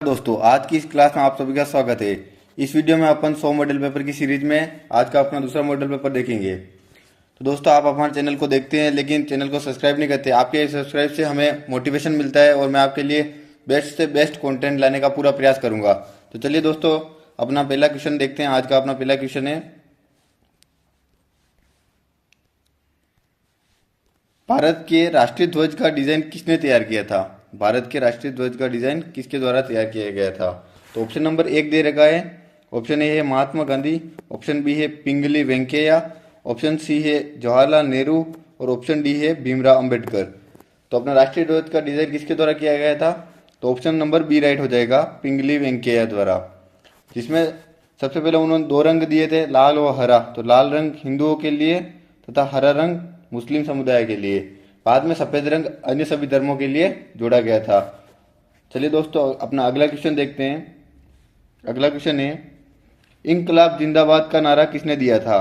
दोस्तों, आज की इस क्लास में आप सभी का स्वागत है। इस वीडियो में अपन 100 मॉडल पेपर की सीरीज में आज का अपना दूसरा मॉडल पेपर देखेंगे। तो दोस्तों, आप हमारे चैनल को देखते हैं लेकिन चैनल को सब्सक्राइब नहीं करते। आपके सब्सक्राइब से हमें मोटिवेशन मिलता है और मैं आपके लिए बेस्ट से बेस्ट कंटेंट लाने का पूरा प्रयास करूंगा। तो चलिए दोस्तों, अपना पहला क्वेश्चन देखते हैं। आज का अपना पहला क्वेश्चन है, भारत के राष्ट्रीय ध्वज का डिजाइन किसने तैयार किया था? भारत के राष्ट्रीय ध्वज का डिजाइन किसके द्वारा तैयार किया गया था? तो ऑप्शन नंबर 1 दे रखा है। ऑप्शन ए है महात्मा गांधी, ऑप्शन बी है पिंगली वेंकैया, ऑप्शन सी है जवाहरलाल नेहरू और ऑप्शन डी है भीमराव अंबेडकर। तो अपना राष्ट्रीय ध्वज का डिजाइन किसके द्वारा किया गया था? तो ऑप्शन नंबर बी राइट हो जाएगा, पिंगली वेंकैया द्वारा। जिसमें सबसे पहले उन्होंने 2 रंग दिए थे, लाल और हरा। तो लाल रंग हिंदुओं के लिए तथा हरा रंग मुस्लिम समुदाय के लिए। बाद में सफेद रंग अन्य सभी धर्मों के लिए जोड़ा गया था। चलिए दोस्तों, अपना अगला क्वेश्चन देखते हैं। अगला क्वेश्चन है, इंकलाब जिंदाबाद का नारा किसने दिया था?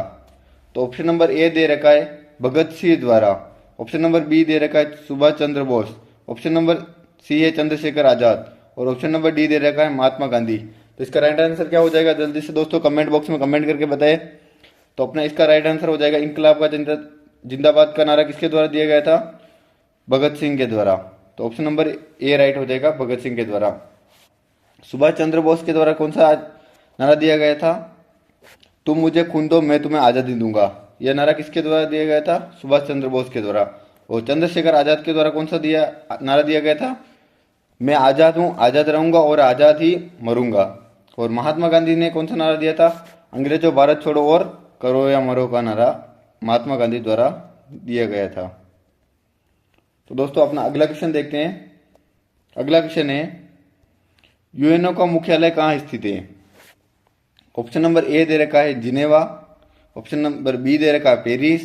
तो ऑप्शन नंबर ए दे रखा है भगत सिंह द्वारा, ऑप्शन नंबर बी दे रखा है सुभाष चंद्र बोस, ऑप्शन नंबर सी है चंद्रशेखर आजाद और ऑप्शन नंबर डी दे रखा है महात्मा गांधी। तो इसका राइट आंसर क्या हो जाएगा? जल्दी से दोस्तों कमेंट बॉक्स में कमेंट करके बताएं। तो अपना इसका राइट आंसर हो जाएगा, इंकलाब का जिंदाबाद का नारा किसके द्वारा दिया गया था? भगत सिंह के द्वारा। तो ऑप्शन नंबर ए राइट हो जाएगा, भगत सिंह के द्वारा। सुभाष चंद्र बोस के द्वारा कौन सा नारा दिया गया था? तुम मुझे खून दो, मैं तुम्हें आजादी दूंगा। यह नारा किसके द्वारा दिया गया था? सुभाष चंद्र बोस के द्वारा। और चंद्रशेखर आजाद के द्वारा कौन सा नारा दिया गया था? मैं आजाद हूं, आजाद रहूंगा और आजाद ही मरूंगा। और महात्मा गांधी ने कौन सा नारा दिया था? अंग्रेजों भारत छोड़ो और करो या मरो का नारा महात्मा गांधी द्वारा दिया गया था। तो दोस्तों, अपना अगला क्वेश्चन देखते हैं। अगला क्वेश्चन है, यूएनओ का मुख्यालय कहाँ स्थित है? ऑप्शन नंबर ए दे रखा है जिनेवा, ऑप्शन नंबर बी दे रखा है पेरिस,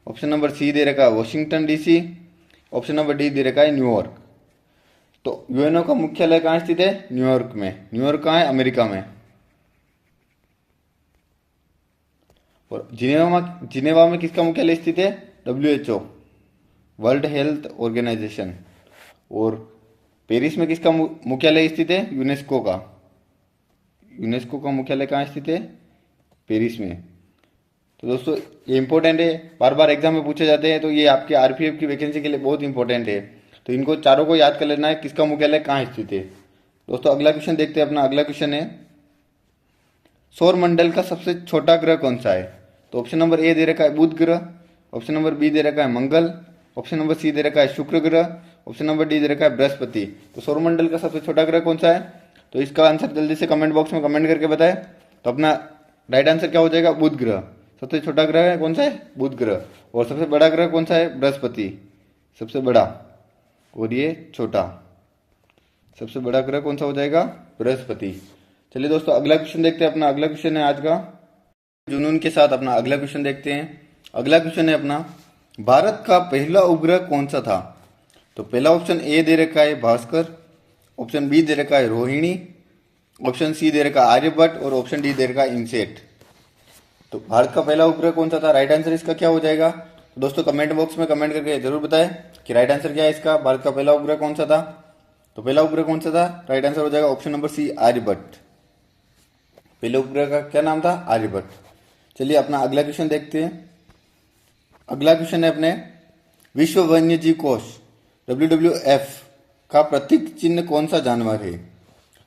ऑप्शन नंबर सी दे रखा है Washington DC, option number D दे रखा है न्यूयॉर्क। तो यूएनओ का मुख्यालय कहाँ स्थित है? न्यूयॉर्क में। न्यूयॉर्क कहाँ है? अमेरिका में। और जिनेवा में किसका मुख्यालय स्थित है? WHO, world health organisation. और पेरिस में किसका मुख्यालय स्थित है? यूनेस्को का। यूनेस्को का मुख्यालय कहाँ स्थित है? पेरिस में। तो दोस्तों, ये इंपॉर्टेंट है, बार बार एग्जाम में पूछे जाते हैं। तो ये आपके RPF की वैकेंसी के लिए बहुत इंपॉर्टेंट है। तो इनको चारों को याद कर लेना है, किसका मुख्यालय कहाँ स्थित है। दोस्तों, अगला क्वेश्चन देखते हैं। अपना अगला क्वेश्चन है, सौर मंडल का सबसे छोटा ग्रह कौन सा है? तो ऑप्शन नंबर ए दे रखा है बुध ग्रह, ऑप्शन नंबर बी दे रखा है मंगल, ऑप्शन नंबर सी दे रखा है शुक्र ग्रह, ऑप्शन नंबर डी दे रखा है बृहस्पति। तो सौरमंडल का सबसे छोटा ग्रह कौन सा है? तो इसका आंसर जल्दी से कमेंट बॉक्स में कमेंट करके बताएं। तो अपना राइट आंसर क्या हो जाएगा? बुध ग्रह। सबसे छोटा ग्रह है कौन सा है? बुध ग्रह। और सबसे बड़ा ग्रह कौन सा है? बृहस्पति। सबसे बड़ा और ये छोटा। सबसे बड़ा ग्रह कौन सा हो जाएगा? बृहस्पति। चलिए दोस्तों, अगला क्वेश्चन देखते हैं। अपना अगला क्वेश्चन है आज का, जुनून के साथ अपना अगला क्वेश्चन देखते हैं। अगला क्वेश्चन है अपना, भारत का पहला उपग्रह कौन सा था? तो पहला ऑप्शन ए दे रखा है भास्कर, ऑप्शन बी दे रखा है रोहिणी, ऑप्शन सी दे रखा है आर्यभट्ट और ऑप्शन डी दे रखा है इनसेट। तो भारत का पहला उपग्रह कौन सा था? राइट आंसर इसका क्या हो जाएगा? तो दोस्तों, कमेंट बॉक्स में कमेंट करके जरूर बताएं कि राइट आंसर क्या है इसका। भारत का पहला उपग्रह कौन सा था? तो पहला उपग्रह कौन सा था? राइट आंसर हो जाएगा ऑप्शन नंबर सी, आर्यभट्ट। पहले उपग्रह का क्या नाम था? आर्यभट्ट। चलिए अपना अगला क्वेश्चन देखते हैं। अगला क्वेश्चन है अपने, विश्व वन्यजीव कोष WWF का प्रतीक चिन्ह कौन सा जानवर है?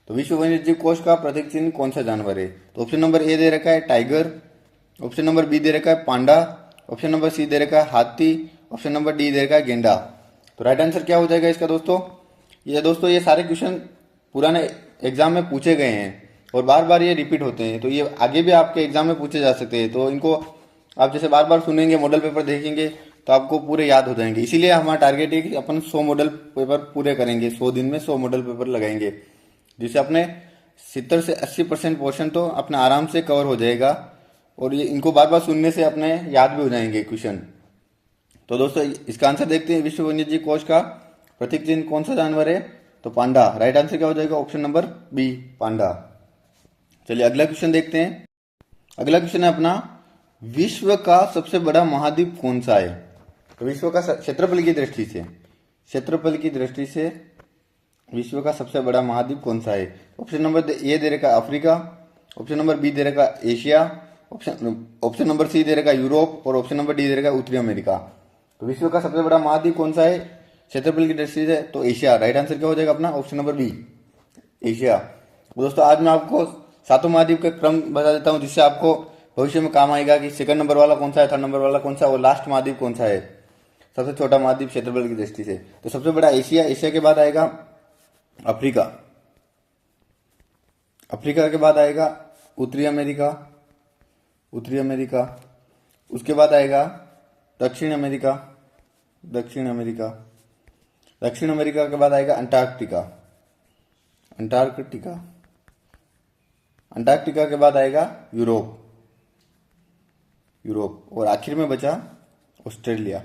तो विश्व वन्यजीव कोष का प्रतीक चिन्ह कौन सा जानवर है? तो ऑप्शन नंबर ए दे रखा है टाइगर, ऑप्शन नंबर बी दे रखा है पांडा, ऑप्शन नंबर सी दे रखा है हाथी, ऑप्शन नंबर डी दे रखा है गेंडा। तो राइट आंसर क्या हो जाएगा इसका दोस्तों? ये सारे क्वेश्चन पुराने एग्जाम में पूछे गए हैं और बार बार ये रिपीट होते हैं। तो ये आगे भी आपके एग्जाम में पूछे जा सकते हैं। तो इनको आप जैसे बार बार सुनेंगे, मॉडल पेपर देखेंगे तो आपको पूरे याद हो जाएंगे। इसीलिए हमारा टारगेट है कि अपन 100 मॉडल पेपर पूरे करेंगे। 100 दिन में 100 मॉडल पेपर लगाएंगे, जिससे अपने 70 से 80% पोर्शन तो अपने आराम से कवर हो जाएगा। और ये इनको बार बार सुनने से अपने याद भी हो जाएंगे क्वेश्चन। तो दोस्तों, इसका आंसर देखते हैं। विश्व वन्यजीव कोष का प्रतीक चिन्ह कौन सा जानवर है? तो पांडा। राइट आंसर क्या हो जाएगा? ऑप्शन नंबर बी, पांडा। चलिए अगला क्वेश्चन देखते हैं। अगला क्वेश्चन है अपना, विश्व का सबसे बड़ा महाद्वीप कौन सा है? तो विश्व का क्षेत्रफल की दृष्टि से विश्व का सबसे बड़ा महाद्वीप कौन सा है? ऑप्शन नंबर ए दे रखा अफ्रीका, ऑप्शन नंबर बी दे रखा एशिया, ऑप्शन नंबर सी दे रखा यूरोप और ऑप्शन नंबर डी दे रखा उत्तरी अमेरिका। तो विश्व का सबसे बड़ा महाद्वीप कौन सा है क्षेत्रफल की दृष्टि से? तो एशिया। राइट आंसर क्या हो जाएगा अपना? Option number B, Asia. तो दोस्तों आज मैं आपको सातों महाद्वीप का क्रम बता देता हूँ, जिससे आपको भविष्य में काम आएगा कि सेकंड नंबर वाला कौन सा है, थर्ड नंबर वाला कौन सा है और लास्ट महाद्वीप कौन सा है, सबसे छोटा महाद्वीप क्षेत्रफल की दृष्टि से। तो सबसे बड़ा एशिया, एशिया के बाद आएगा अफ्रीका, अफ्रीका के बाद आएगा उत्तरी अमेरिका, उत्तरी अमेरिका, उसके बाद आएगा दक्षिण अमेरिका, दक्षिण अमेरिका, दक्षिण अमेरिका के बाद आएगा अंटार्कटिका, अंटार्कटिका, अंटार्कटिका के बाद आएगा यूरोप, यूरोप, और आखिर में बचा ऑस्ट्रेलिया,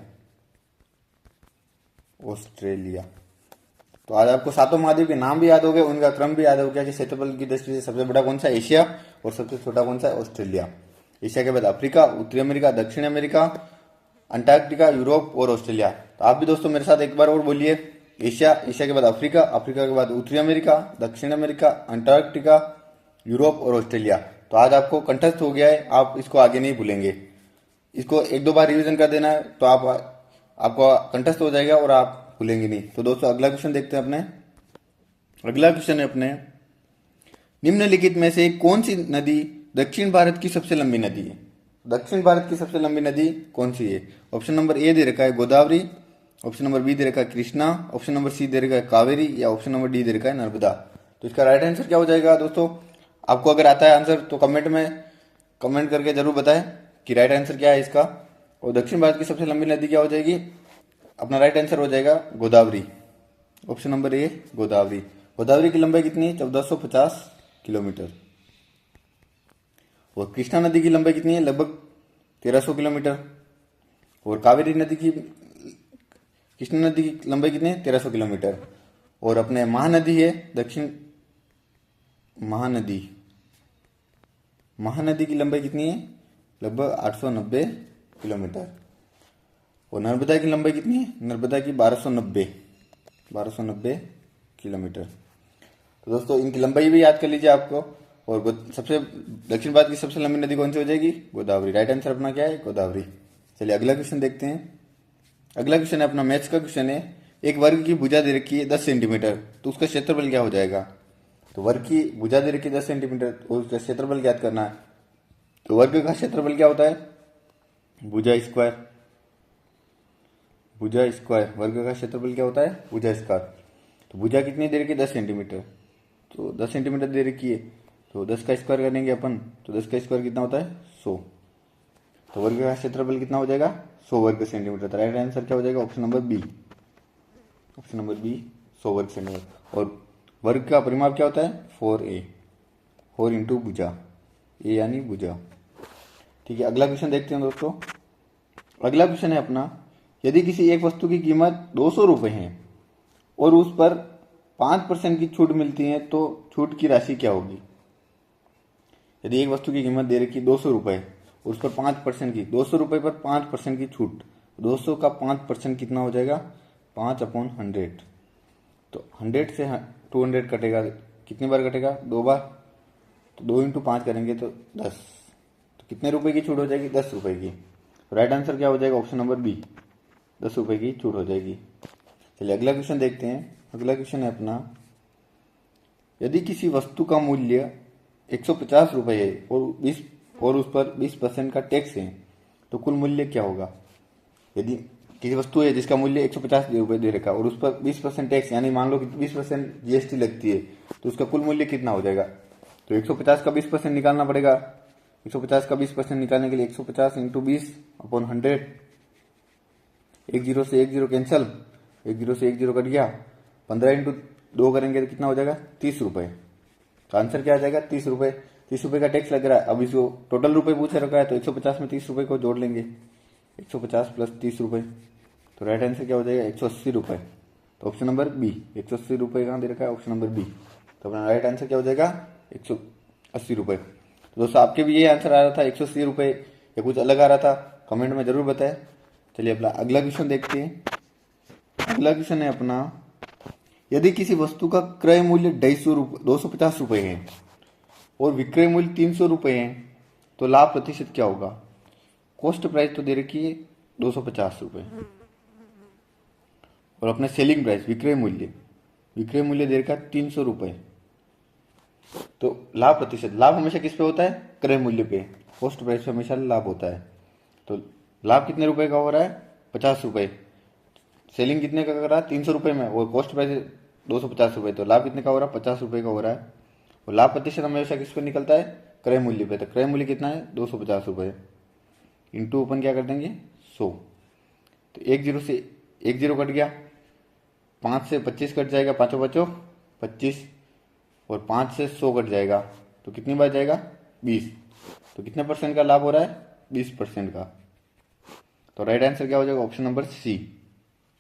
ऑस्ट्रेलिया। तो आज आपको सातों महाद्वीप के नाम भी याद हो गए, उनका क्रम भी याद हो गया कि क्षेत्रफल की दृष्टि से सबसे बड़ा कौन सा है? एशिया, और सबसे छोटा कौन सा है? ऑस्ट्रेलिया। एशिया के बाद अफ्रीका, उत्तरी अमेरिका, दक्षिण अमेरिका, अंटार्कटिका, यूरोप और ऑस्ट्रेलिया। तो आप भी दोस्तों मेरे साथ एक बार और बोलिए, एशिया, एशिया के बाद अफ्रीका, अफ्रीका के बाद उत्तरी अमेरिका, दक्षिण अमेरिका, अंटार्कटिका, यूरोप और ऑस्ट्रेलिया। तो आज आपको कंठस्थ हो गया है, आप इसको आगे नहीं भूलेंगे। इसको एक दो बार रिवीजन कर देना है तो आपको कंठस्थ हो जाएगा और आप भूलेंगे नहीं। तो दोस्तों अगला क्वेश्चन देखते हैं अपने। अगला क्वेश्चन है अपने, निम्नलिखित में से कौन सी नदी दक्षिण भारत की सबसे लंबी नदी है? दक्षिण भारत की सबसे लंबी नदी कौन सी है? ऑप्शन नंबर ए दे रखा है गोदावरी, ऑप्शन नंबर बी दे रखा है कृष्णा, ऑप्शन नंबर सी दे रखा है कावेरी, या ऑप्शन नंबर डी दे रखा है नर्मदा। तो इसका राइट आंसर क्या हो जाएगा दोस्तों? आपको अगर आता है आंसर तो कमेंट करके जरूर बताएं कि राइट आंसर क्या है इसका। और दक्षिण भारत की सबसे लंबी नदी क्या हो जाएगी? अपना राइट आंसर हो जाएगा Godavari, option number A Godavari. Godavari की लंबाई कितनी है? 1450 किलोमीटर। और कृष्णा नदी की लंबाई कितनी है? लगभग 1300 किलोमीटर। और कावेरी नदी की, कृष्णा नदी की लंबाई कितनी है? 1300 किलोमीटर। और अपने महानदी है दक्षिण महानदी, महानदी की लंबाई कितनी है? लगभग 890 किलोमीटर। और नर्मदा की लंबाई कितनी है? नर्मदा की 1290 किलोमीटर। तो दोस्तों इनकी लंबाई भी याद कर लीजिए आपको। और सबसे दक्षिण भारत की सबसे लंबी नदी कौन सी हो जाएगी? गोदावरी। राइट आंसर अपना क्या है? गोदावरी। चलिए अगला क्वेश्चन देखते हैं। अगला क्वेश्चन है अपना मैथ्स का क्वेश्चन है। एक वर्ग की भुजा दे रखी है 10 सेंटीमीटर, तो उसका क्षेत्रफल क्या हो जाएगा? तो वर्ग की भुजा दे रखी है 10 सेंटीमीटर, तो उसका क्षेत्रफल ज्ञात करना है। तो वर्ग का क्षेत्रफल क्या होता है? भुजा स्क्वायर, भुजा स्क्वायर। वर्ग का क्षेत्रफल क्या होता है? भुजा स्क्वायर। तो भुजा कितनी दे रखी है? 10 सेंटीमीटर। तो 10 सेंटीमीटर दे रखी है, तो 10 का स्क्वायर करेंगे अपन, तो 10 का स्क्वायर कितना होता है? 100। तो वर्ग का क्षेत्रफल कितना हो जाएगा? 100 वर्ग सेंटीमीटर। तो राइट आंसर क्या हो जाएगा? Option number B, option number B 100 वर्ग सेंटीमीटर। और वर्ग का परिमाप क्या होता है? 4a, 4 इंटू भुजा, ए यानी भुजा। ठीक है अगला क्वेश्चन देखते हैं दोस्तों। अगला क्वेश्चन है अपना, यदि किसी एक वस्तु की कीमत 200 रुपये है और उस पर 5% की छूट मिलती है तो छूट की राशि क्या होगी? यदि एक वस्तु की कीमत दे रखी 200 रुपये और उस पर 5% की, 200 रुपये पर 5% की छूट, 200 का 5% कितना हो जाएगा? 5/100। तो 100 से 200 कटेगा, कितनी बार कटेगा? 2 बार। तो 2 इंटू 5 करेंगे तो 10। तो कितने रुपए की छूट हो जाएगी? 10 रुपए की। तो राइट आंसर क्या हो जाएगा? ऑप्शन नंबर बी, 10 रुपए की छूट हो जाएगी। चलिए अगला क्वेश्चन देखते हैं। अगला क्वेश्चन है अपना, यदि किसी वस्तु का मूल्य 150 रुपये है और उस पर 20% का टैक्स है तो कुल मूल्य क्या होगा? यदि किसी वस्तु है जिसका मूल्य 150 रुपये दे रखा और उस पर 20% टैक्स, यानी मान लो कि 20% जीएसटी लगती है, तो उसका कुल मूल्य कितना हो जाएगा? तो 150 का 20% निकालना पड़ेगा। 150 का 20% निकालने के लिए 150 इंटू 20/100, 1 0 से 1 0 कैंसिल, 1 0 से 1 0 कट गया। 15 इंटू 2 करेंगे तो कितना हो जाएगा? 30 रुपये। तो आंसर क्या आ जाएगा? 30 रुपये। 30 रुपये का टैक्स लग रहा है। अब इसको टोटल रुपये पूछ रखा है तो 150 में 30 रुपये को जोड़ लेंगे, 150 प्लस 30 रुपये। तो राइट आंसर क्या हो जाएगा? 180 रुपये। तो ऑप्शन नंबर बी, 180 रुपये कहाँ दे रखा है? Option number B. तो अपना राइट आंसर क्या हो जाएगा? 180 रुपये। तो दोस्तों आपके भी ये आंसर आ रहा था 180 रुपये या कुछ अलग आ रहा था? कमेंट में जरूर बताएं। चलिए अपना अगला क्वेश्चन देखते हैं। अगला क्वेश्चन है अपना, यदि किसी वस्तु का क्रय मूल्य 250 रुपये है और विक्रय मूल्य 300 रुपये है तो लाभ प्रतिशत क्या होगा? कॉस्ट प्राइस तो दे रखी है 250 रुपये और अपने सेलिंग प्राइस विक्रय मूल्य दे रखा है 300 रुपये। तो लाभ प्रतिशत, लाभ हमेशा किस पे होता है? क्रय मूल्य पे। कॉस्ट प्राइस पे हमेशा लाभ होता है। तो लाभ कितने रुपए का हो रहा है? 50 रुपये। सेलिंग कितने का कर रहा है? 300 रुपये में, और कॉस्ट प्राइस 250 रुपये। तो लाभ कितने का हो रहा है? 50 रुपये का हो रहा है। और लाभ प्रतिशत हमेशा किस पे निकलता है? क्रय मूल्य पे। तो क्रय मूल्य कितना है? 250 रुपये इंटू अपन क्या कर देंगे? 100। तो एक जीरो से एक जीरो कट गया, 5 से 25 कट जाएगा, पाँचों बचो 25, और 5 से 100 कट जाएगा तो कितनी बार जाएगा? 20। तो कितने परसेंट का लाभ हो रहा है? 20% का। तो राइट आंसर क्या हो जाएगा? Option number C,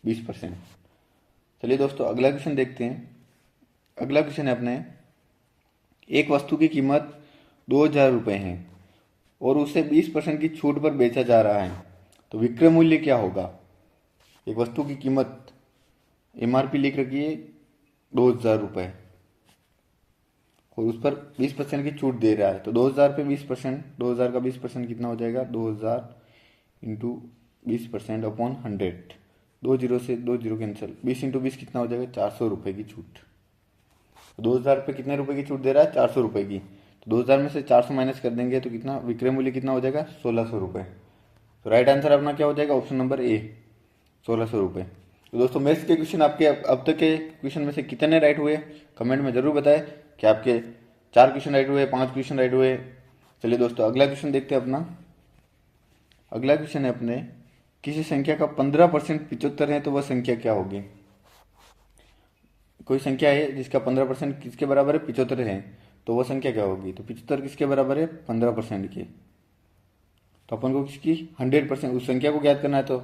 20%। चलिए दोस्तों अगला क्वेश्चन देखते हैं। अगला क्वेश्चन है अपने, एक वस्तु की कीमत 2000 रुपये है और उसे 20% की छूट पर बेचा जा रहा है तो विक्रय मूल्य क्या होगा? एक वस्तु की कीमत एमआरपी लिख रखी है 2000 रुपये और उस पर 20% की छूट दे रहा है। तो 2000 पे 20%, 2000 का 20% कितना हो जाएगा? 2000 इंटू 20% अपॉन 100। 2 जीरो से 2 जीरो कैंसिल, 20 इंटू 20 कितना हो जाएगा? 400 रुपये की छूट। 2000 पे कितने रुपए की छूट दे रहा है? 400 रुपये की। तो 2000 में से 400 माइनस कर देंगे तो कितना विक्रय मूल्य कितना हो जाएगा? 1600 रुपये। तो राइट आंसर अपना क्या हो जाएगा? ऑप्शन नंबर ए, 1600 रुपये। तो दोस्तों मैथ्स के क्वेश्चन आपके अब तक के क्वेश्चन में से कितने राइट हुए कमेंट में जरूर बताएं कि आपके 4 क्वेश्चन राइट हुए, 5 क्वेश्चन राइट हुए। चलिए दोस्तों अगला क्वेश्चन देखते हैं अपना। अगला क्वेश्चन है अपने, किसी संख्या का 15% 75 है तो वह संख्या क्या होगी? कोई संख्या है जिसका 15% किसके बराबर है? 75 है, तो वह संख्या क्या होगी? तो 75 किसके बराबर है? 15% के। तो अपन को किसकी 100% उस संख्या को ज्ञात करना है। तो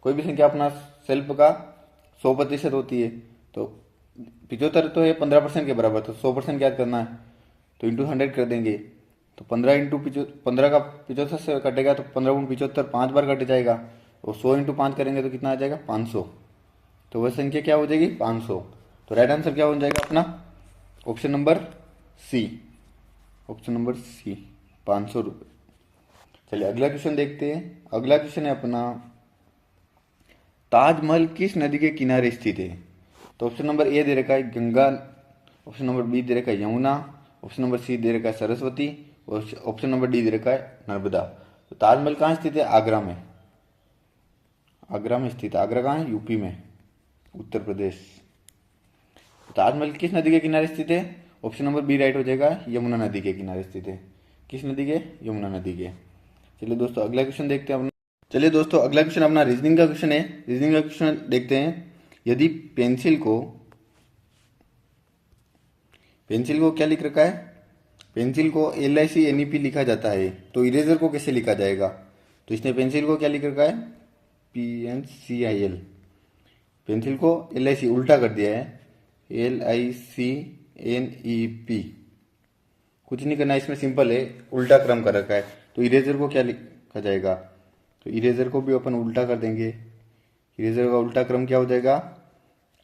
कोई भी संख्या अपना सेल्फ का 100% होती है, तो 75 तो है 15% के बराबर, तो 100% ज्ञात करना है तो इंटू 100 कर देंगे। तो 15 इंटू 15 का 75 से कटेगा तो 15 गुण 75 5 बार कट जाएगा, और 100 इंटू 5 करेंगे तो कितना आ जाएगा? 500। तो वह संख्या क्या हो जाएगी? 500। तो राइट आंसर क्या हो जाएगा अपना? Option number C, option number C, 500 रुपये। चलिए अगला क्वेश्चन देखते हैं। अगला क्वेश्चन है अपना, ताजमहल किस नदी के किनारे स्थित है? तो ऑप्शन नंबर ए दे रखा है गंगा, ऑप्शन नंबर बी दे रखा है यमुना, ऑप्शन नंबर सी दे रखा है सरस्वती, और ऑप्शन नंबर डी दे रखा है नर्मदा। तो ताजमहल कहाँ स्थित है? आगरा में, आगरा में स्थित। आगरा कहाँ है? यूपी में, उत्तर प्रदेश। ताजमहल किस नदी के किनारे स्थित है? ऑप्शन नंबर बी राइट हो जाएगा, यमुना नदी के किनारे स्थित है। किस नदी के? यमुना नदी के। चलिए दोस्तों अगला क्वेश्चन देखते हैं अपना। चलिए दोस्तों अगला क्वेश्चन अपना रीजनिंग का क्वेश्चन है। रीजनिंग का क्वेश्चन देखते हैं। यदि पेंसिल को क्या लिख रखा है? पेंसिल को LICNEP लिखा जाता है तो इरेजर को कैसे लिखा जाएगा? तो इसने पेंसिल को क्या लिख रखा है? PNCIL। पेंसिल को LIC उल्टा कर दिया है, LICNEP। कुछ नहीं करना, इसमें सिंपल है, उल्टा क्रम कर रखा है। तो इरेजर को क्या लिखा जाएगा? तो इरेजर को भी अपन उल्टा कर देंगे। इरेजर का उल्टा क्रम क्या हो जाएगा?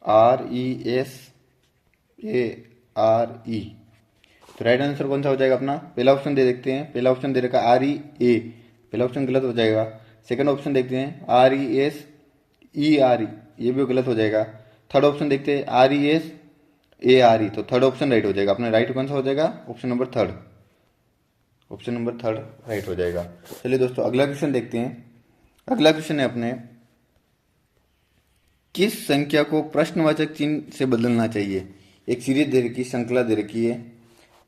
RESARE। तो राइट आंसर कौन सा हो जाएगा अपना? पहला ऑप्शन दे देखते हैं। पहला ऑप्शन दे रखा REA, पहला ऑप्शन गलत हो जाएगा। सेकंड ऑप्शन देखते हैं RESERE, ये भी गलत हो जाएगा। थर्ड ऑप्शन देखते हैं RESARE, तो थर्ड ऑप्शन राइट हो जाएगा। अपना राइट कौन सा हो जाएगा? Option number third, option number third right हो जाएगा। चलिए दोस्तों अगला क्वेश्चन देखते हैं। अगला क्वेश्चन है अपने, किस संख्या को प्रश्नवाचक चिन्ह से बदलना चाहिए? एक सीरीज दे रखी, श्रृंखला दे रखी है,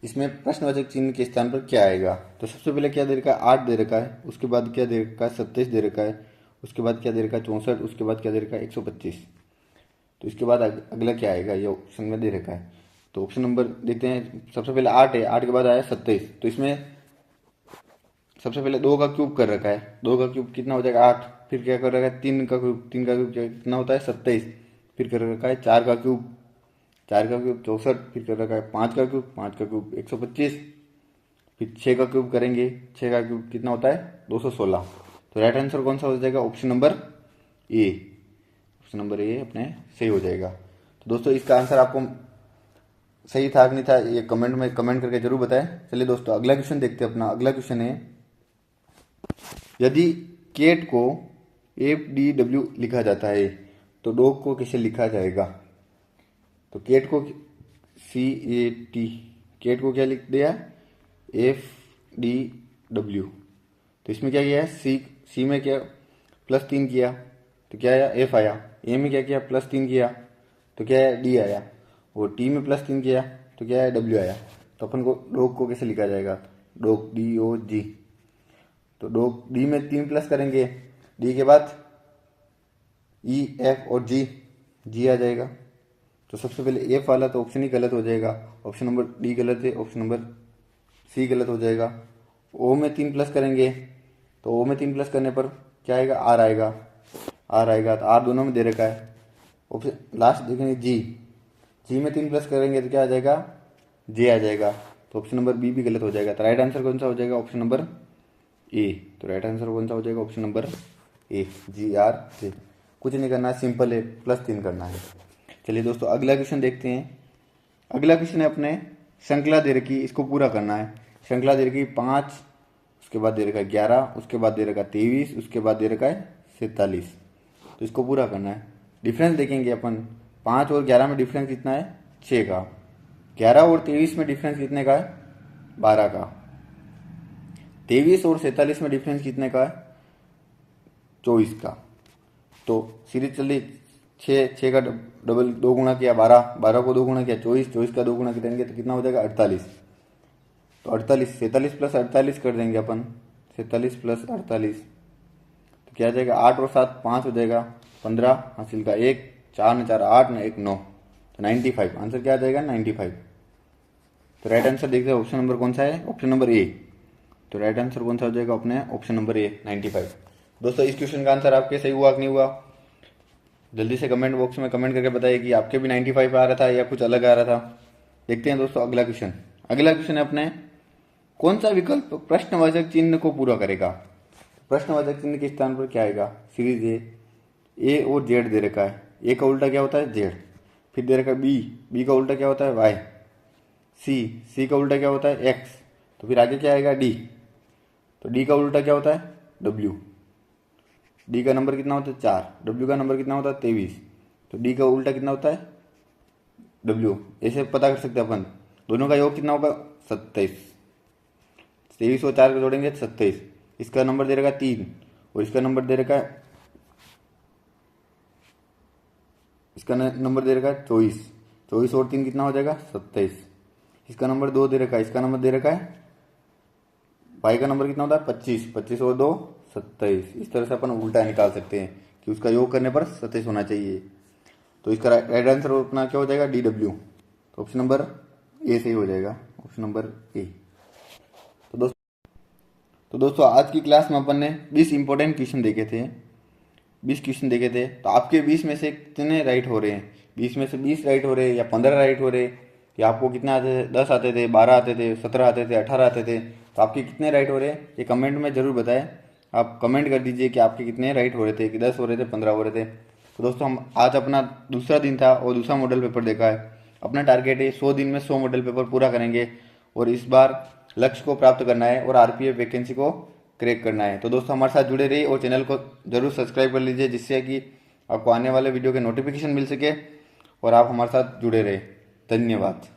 इसमें प्रश्नवाचक चिन्ह के स्थान पर क्या आएगा? तो सबसे पहले क्या दे रखा है? 8 दे रखा है, उसके बाद क्या दे रखा है? 27 दे रखा है, उसके बाद क्या दे रखा है? 64, उसके बाद क्या दे रखा है? 125। तो इसके बाद अगला क्या आएगा? ये ऑप्शन में दे रखा है। तो ऑप्शन नंबर देखते हैं। सबसे पहले 8 है, 8 के बाद आया 27। तो इसमें सबसे पहले 2 का क्यूब कर रखा है, 2 का क्यूब कितना हो जाएगा? 8। फिर क्या कर रखा है? 3 का क्यूब, 3 का क्यूब कितना होता है? 27। फिर कर रखा है 4 का क्यूब, 4 का क्यूब 64। फिर कर रखा है 5 का क्यूब, 5 का क्यूब 125। फिर 6 का क्यूब करेंगे, 6 का क्यूब कितना होता है? 216। तो राइट आंसर कौन सा हो जाएगा? Option number A, option number A अपने सही हो जाएगा। तो दोस्तों इसका आंसर आपको सही था कि नहीं था, ये कमेंट में कमेंट करके जरूर बताएं। चलिए दोस्तों अगला क्वेश्चन देखते हैं। अपना अगला क्वेश्चन है, यदि केट को FDW लिखा जाता है तो डॉग को कैसे लिखा जाएगा? तो केट को CAT, केट को क्या लिख दिया? FDW। तो इसमें क्या किया है, सी में क्या +3 किया तो क्या आया? F आया। ए में क्या किया? +3 किया तो क्या आया? D आया। और टी में +3 किया तो क्या आया? W आया। तो अपन को डॉग को कैसे लिखा जाएगा? Dog DOG। तो डॉग डी में 3 प्लस करेंगे, डी के बाद E F और G आ जाएगा। तो सबसे पहले एफ वाला तो ऑप्शन ही गलत हो जाएगा, ऑप्शन नंबर डी गलत है, ऑप्शन नंबर सी गलत हो जाएगा। ओ में 3 प्लस करेंगे तो ओ में 3 प्लस करने पर क्या आएगा? आर आएगा। आर आएगा तो आर दोनों में दे रखा है। ऑप्शन लास्ट देखेंगे जी में 3 प्लस करेंगे तो क्या आ जाएगा? जे आ जाएगा। तो ऑप्शन नंबर बी भी गलत हो जाएगा। तो राइट आंसर कौन सा हो जाएगा? Option number A. तो राइट आंसर कौन सा हो जाएगा? Option number A, GRJ। कुछ नहीं करना है, सिंपल है, +3 करना है। चलिए दोस्तों अगला क्वेश्चन देखते हैं। अगला क्वेश्चन है अपने श्रृंखला दे रखी, इसको पूरा करना है। श्रृंखला दे रखी 5, उसके बाद दे रखा है 11, उसके बाद दे रखा है 23, उसके बाद दे रखा है 47। तो इसको पूरा करना है। डिफरेंस देखेंगे अपन, 5 और 11 में डिफरेंस कितना है? 6 का। 11 और 23 में डिफरेंस कितने का है? 12 का। 23 और 47 में डिफरेंस कितने का है? 24 का। तो सीरीज चल रही, 6 का डबल 2 गुना किया 12, 12 को 2 गुना किया 24, 24 का 2 गुना करेंगे तो कितना हो जाएगा? 48। तो 48, 47 प्लस 48 कर देंगे अपन, 47 प्लस 48 तो क्या आ जाएगा? 8 और 7 5 हो जाएगा, 15 हासिल का 1, 4 ने 4 8 ने 1 9, तो 95। आंसर क्या आ जाएगा? 95। तो राइट आंसर देखते हैं ऑप्शन नंबर कौन सा है? Option number A. तो राइट आंसर कौन सा हो जाएगा अपने? Option number A, 95। दोस्तों इस क्वेश्चन का आंसर आपके सही हुआ कि नहीं हुआ? जल्दी से कमेंट बॉक्स में कमेंट करके बताइए कि आपके भी 95 आ रहा था या कुछ अलग आ रहा था। देखते हैं दोस्तों अगला क्वेश्चन। अगला क्वेश्चन है अपने, कौन सा विकल्प प्रश्नवाचक चिन्ह को पूरा करेगा? प्रश्नवाचक चिन्ह के स्थान पर क्या आएगा? सीरीज ए और जेड दे रखा है, ए का उल्टा क्या होता है? जेड। फिर दे रखा है बी का उल्टा क्या होता है? वाई। सी का उल्टा क्या होता है? एक्स। तो फिर आगे क्या आएगा? डी। तो डी का उल्टा क्या होता है? डब्ल्यू। डी का नंबर कितना होता है? 4। डब्ल्यू का नंबर कितना होता है? 23। तो डी का उल्टा कितना होता है? डब्ल्यू। ऐसे पता कर सकते हैं अपन, दोनों का योग कितना होगा? 27। 23 और 4 को जोड़ेंगे 27। इसका नंबर दे रखा है 3 और इसका नंबर दे रखा है, इसका नंबर दे रखा है 24। 24 और 3 कितना हो जाएगा? 27। इसका नंबर 2 दे रखा है, इसका नंबर दे रखा है, वाई का नंबर कितना होता है? 25। 25 और 2 27। इस तरह से अपन उल्टा निकाल सकते हैं कि उसका योग करने पर 27 होना चाहिए। तो इसका राइट आंसर अपना क्या हो जाएगा? DW। तो ऑप्शन नंबर ए सही हो जाएगा, ऑप्शन नंबर ए। तो दोस्तों आज की क्लास में अपन ने 20 इंपॉर्टेंट क्वेश्चन देखे थे, 20 क्वेश्चन देखे थे। तो आपके 20 में से कितने राइट हो रहे हैं? 20 में से 20 राइट हो रहे हैं या 15 राइट हो रहे, या आपको कितने आते थे? 10 आते थे, 12 आते थे, 17 आते थे, 18 आते थे? तो आपके कितने राइट हो रहे हैं ये कमेंट में जरूर बताएं। आप कमेंट कर दीजिए कि आपके कितने राइट हो रहे थे, कि 10 हो रहे थे, 15 हो रहे थे। तो दोस्तों हम आज अपना दूसरा दिन था और दूसरा मॉडल पेपर देखा है। अपना टारगेट है 100 दिन में 100 मॉडल पेपर पूरा करेंगे और इस बार लक्ष्य को प्राप्त करना है और RPF वैकेंसी को क्रैक करना है। तो दोस्तों हमारे साथ जुड़े रहिए और चैनल को जरूर सब्सक्राइब कर लीजिए, जिससे कि आपको आने वाले वीडियो के नोटिफिकेशन मिल सके और आप हमारे साथ जुड़े रहे। धन्यवाद।